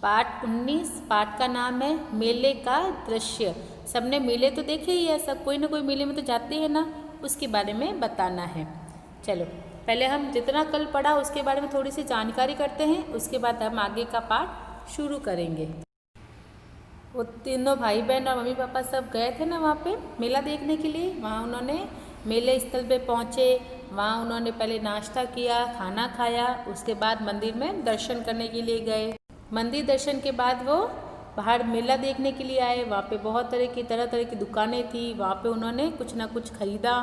पाठ 19 पाठ का नाम है मेले का दृश्य। सबने मेले तो देखे ही है, सब कोई ना कोई मेले में तो जाते हैं ना, उसके बारे में बताना है। चलो पहले हम जितना कल पढ़ा उसके बारे में थोड़ी सी जानकारी करते हैं, उसके बाद हम आगे का पाठ शुरू करेंगे। वो तीनों भाई बहन और मम्मी पापा सब गए थे ना वहाँ पे मेला देखने के लिए। वहाँ उन्होंने मेले स्थल पे पहुँचे, वहाँ उन्होंने पहले नाश्ता किया, खाना खाया, उसके बाद मंदिर में दर्शन करने के लिए गए। मंदिर दर्शन के बाद वो बाहर मेला देखने के लिए आए। वहाँ पे बहुत तरह तरह की दुकानें थी, वहाँ पे उन्होंने कुछ ना कुछ खरीदा।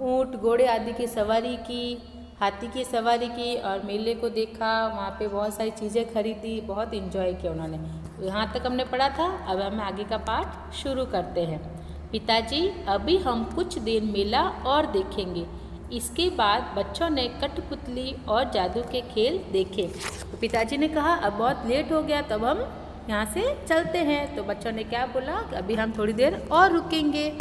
ऊँट घोड़े आदि की सवारी की, हाथी की सवारी की और मेले को देखा। वहाँ पे बहुत सारी चीज़ें खरीदी, बहुत इन्जॉय किया उन्होंने। यहाँ तक हमने पढ़ा था। अब हम आगे का पाठ शुरू करते हैं। पिताजी अभी हम कुछ देर मेला और देखेंगे, इसके बाद बच्चों ने कठपुतली और जादू के खेल देखे। तो पिताजी ने कहा अब बहुत लेट हो गया, तब हम यहाँ से चलते हैं। तो बच्चों ने क्या बोला कि अभी हम थोड़ी देर और रुकेंगे।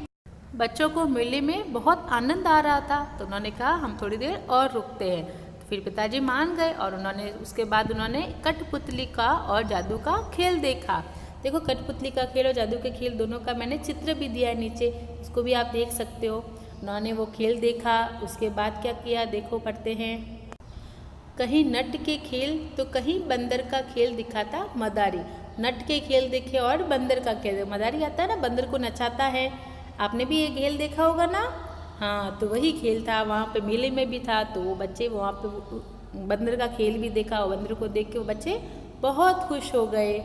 बच्चों को मेले में बहुत आनंद आ रहा था, तो उन्होंने कहा हम थोड़ी देर और रुकते हैं। तो फिर पिताजी मान गए और उन्होंने उसके बाद उन्होंने कठपुतली का और जादू का खेल देखा। देखो कठपुतली का खेल और जादू के खेल दोनों का मैंने चित्र भी दिया है नीचे, उसको भी आप देख सकते हो। उन्होंने वो खेल देखा, उसके बाद क्या किया देखो पढ़ते हैं। कहीं नट के खेल तो कहीं बंदर का खेल दिखाता मदारी। नट के खेल देखे और बंदर का खेल, मदारी आता है ना, बंदर को नचाता है। आपने भी ये खेल देखा होगा ना। हाँ, तो वही खेल था, वहाँ पे मेले में भी था। तो वो बच्चे वहाँ पे बंदर का खेल भी देखा और बंदर को देख के वो बच्चे बहुत खुश हो गए।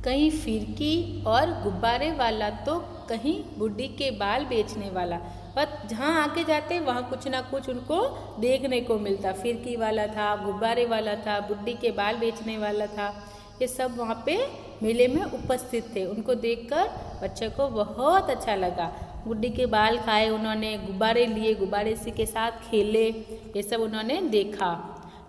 कहीं फिरकी और गुब्बारे वाला तो कहीं बुढ़ी के बाल बेचने वाला। पर जहाँ आके जाते वहाँ कुछ ना कुछ उनको देखने को मिलता। फिरकी वाला था, गुब्बारे वाला था, बुढ़ी के बाल बेचने वाला था, ये सब वहाँ पे मेले में उपस्थित थे। उनको देखकर बच्चे को बहुत अच्छा लगा। बुढ़ी के बाल खाए उन्होंने, गुब्बारे लिए, गुब्बारे से के साथ खेले, ये सब उन्होंने देखा।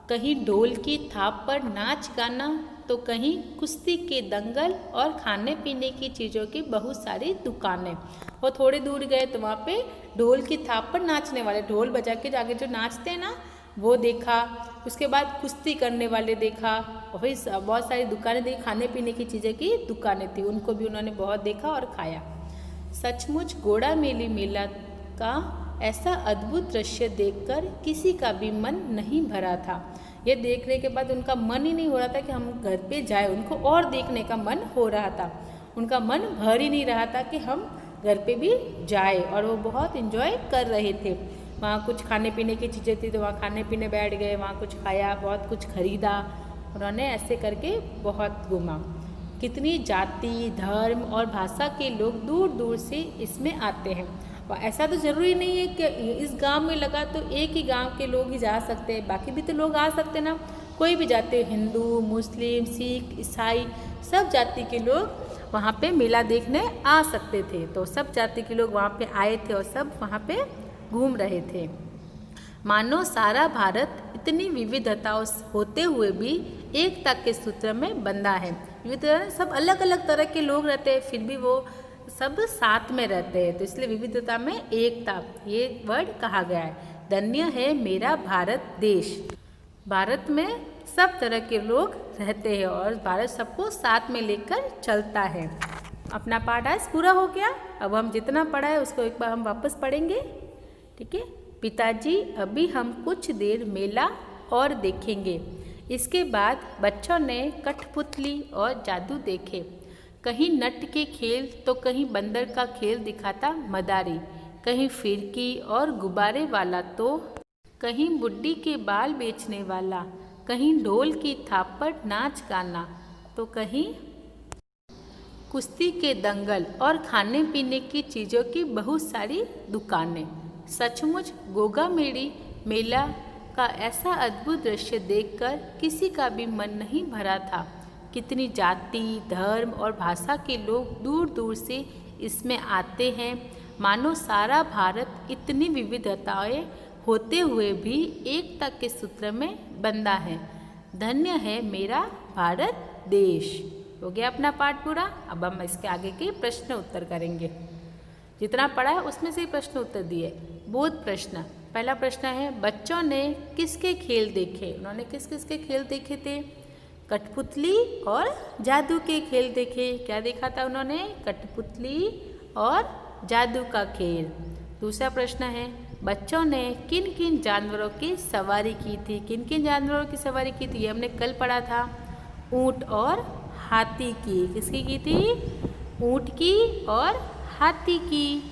कहीं ढोल की थाप पर नाच गाना तो कहीं कुश्ती के दंगल और खाने पीने की चीज़ों की बहुत सारी दुकानें। वो थोड़ी दूर गए तो वहाँ पे ढोल की थाप पर नाचने वाले, ढोल बजा के आगे जो नाचते हैं ना, वो देखा। उसके बाद कुश्ती करने वाले देखा और फिर बहुत सारी दुकानें देखी, खाने पीने की चीज़ें की दुकानें थी, उनको भी उन्होंने बहुत देखा और खाया। सचमुच घोड़ा मेली मेला का ऐसा अद्भुत दृश्य देखकर किसी का भी मन नहीं भरा था। ये देखने के बाद उनका मन ही नहीं हो रहा था कि हम घर पे जाए, उनको और देखने का मन हो रहा था। उनका मन भर ही नहीं रहा था कि हम घर पे भी जाए, और वो बहुत इन्जॉय कर रहे थे। वहाँ कुछ खाने पीने की चीज़ें थी तो वहाँ खाने पीने बैठ गए, वहाँ कुछ खाया, बहुत कुछ खरीदा। उन्होंने ऐसे करके बहुत घूमा। कितनी जाति धर्म और भाषा के लोग दूर दूर से इसमें आते हैं। और ऐसा तो ज़रूरी नहीं है कि इस गांव में लगा तो एक ही गांव के लोग ही जा सकते हैं, बाकी भी तो लोग आ सकते हैं ना, कोई भी जाते, हिंदू मुस्लिम सिख ईसाई सब जाति के लोग वहाँ पे मेला देखने आ सकते थे। तो सब जाति के लोग वहाँ पे आए थे और सब वहाँ पे घूम रहे थे। मानो सारा भारत इतनी विविधताओं होते हुए भी एकता के सूत्र में बंधा है। विविधता, सब अलग अलग तरह के लोग रहते हैं, फिर भी वो सब साथ में रहते हैं, तो इसलिए विविधता में एकता, ये वर्ड कहा गया है। धन्य है मेरा भारत देश। भारत में सब तरह के लोग रहते हैं और भारत सबको साथ में लेकर चलता है। अपना पाठ आज पूरा हो गया। अब हम जितना पढ़ा है उसको एक बार हम वापस पढ़ेंगे, ठीक है। पिताजी अभी हम कुछ देर मेला और देखेंगे, इसके बाद बच्चों ने कठपुतली और जादू देखे। कहीं नट के खेल तो कहीं बंदर का खेल दिखाता मदारी। कहीं फिरकी और गुब्बारे वाला तो कहीं बुड्ढी के बाल बेचने वाला। कहीं ढोल की थाप पर नाच गाना तो कहीं कुश्ती के दंगल और खाने पीने की चीज़ों की बहुत सारी दुकानें। सचमुच गोगा मेड़ी मेला का ऐसा अद्भुत दृश्य देखकर किसी का भी मन नहीं भरा था। कितनी जाति धर्म और भाषा के लोग दूर दूर से इसमें आते हैं। मानो सारा भारत इतनी विविधताएं होते हुए भी एकता के सूत्र में बंधा है। धन्य है मेरा भारत देश। हो गया अपना पाठ पूरा। अब हम इसके आगे के प्रश्न उत्तर करेंगे। जितना पढ़ा है उसमें से प्रश्न उत्तर दिए। बोध प्रश्न। पहला प्रश्न है, बच्चों ने किसके खेल देखे? उन्होंने किस किस के खेल देखे थे? कठपुतली और जादू के खेल देखे। क्या देखा था उन्होंने? कठपुतली और जादू का खेल। दूसरा प्रश्न है, बच्चों ने किन किन जानवरों की सवारी की थी? किन किन जानवरों की सवारी की थी? ये हमने कल पढ़ा था। ऊंट और हाथी की। किसकी की थी? ऊंट की और हाथी की।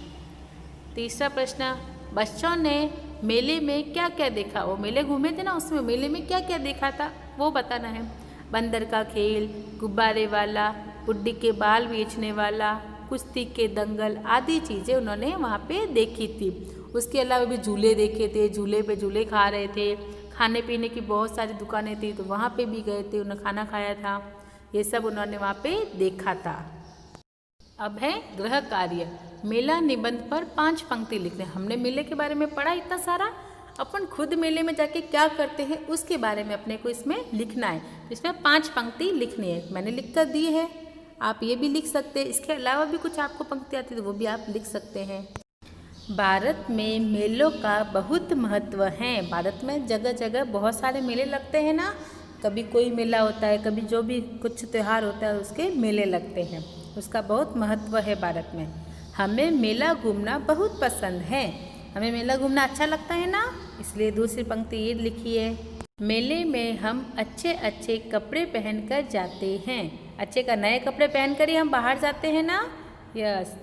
तीसरा प्रश्न, बच्चों ने मेले में क्या क्या देखा? वो मेले घूमे थे ना, उसमें मेले में क्या क्या देखा था वो बताना है। बंदर का खेल, गुब्बारे वाला, बुड्ढी के बाल बेचने वाला, कुश्ती के दंगल आदि चीज़ें उन्होंने वहाँ पे देखी थी। उसके अलावा भी झूले देखे थे, झूले पे झूले खा रहे थे। खाने पीने की बहुत सारी दुकानें थी तो वहाँ पे भी गए थे, उन्होंने खाना खाया था। ये सब उन्होंने वहाँ पे देखा था। अब है गृह कार्य। मेला निबंध पर 5 पंक्ति लिखते हैं। हमने मेले के बारे में पढ़ा इतना सारा, अपन खुद मेले में जाके क्या करते हैं उसके बारे में अपने को इसमें लिखना है। इसमें 5 पंक्ति लिखनी है, मैंने लिख कर दी है, आप ये भी लिख सकते हैं। इसके अलावा भी कुछ आपको पंक्ति आती है तो वो भी आप लिख सकते हैं। भारत में मेलों का बहुत महत्व है। भारत में जगह जगह बहुत सारे मेले लगते हैं ना, कभी कोई मेला होता है, कभी जो भी कुछ त्यौहार होता है उसके मेले लगते हैं, उसका बहुत महत्व है भारत में। हमें मेला घूमना बहुत पसंद है। हमें मेला घूमना अच्छा लगता है ना, इसलिए दूसरी पंक्ति ये लिखी है। मेले में हम अच्छे अच्छे कपड़े पहनकर जाते हैं। अच्छे का नए कपड़े पहनकर ही हम बाहर जाते हैं ना। यस।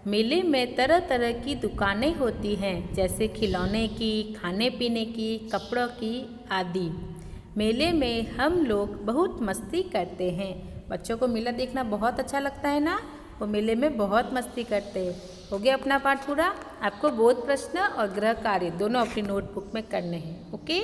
मेले में तरह तरह की दुकानें होती हैं, जैसे खिलौने की, खाने पीने की, कपड़ों की आदि। मेले में हम लोग बहुत मस्ती करते हैं। बच्चों को मेला देखना बहुत अच्छा लगता है ना, वो मेले में बहुत मस्ती करते हैं। हो गया अपना पाठ पूरा। आपको बोध प्रश्न और गृह कार्य दोनों अपनी नोटबुक में करने हैं। ओके।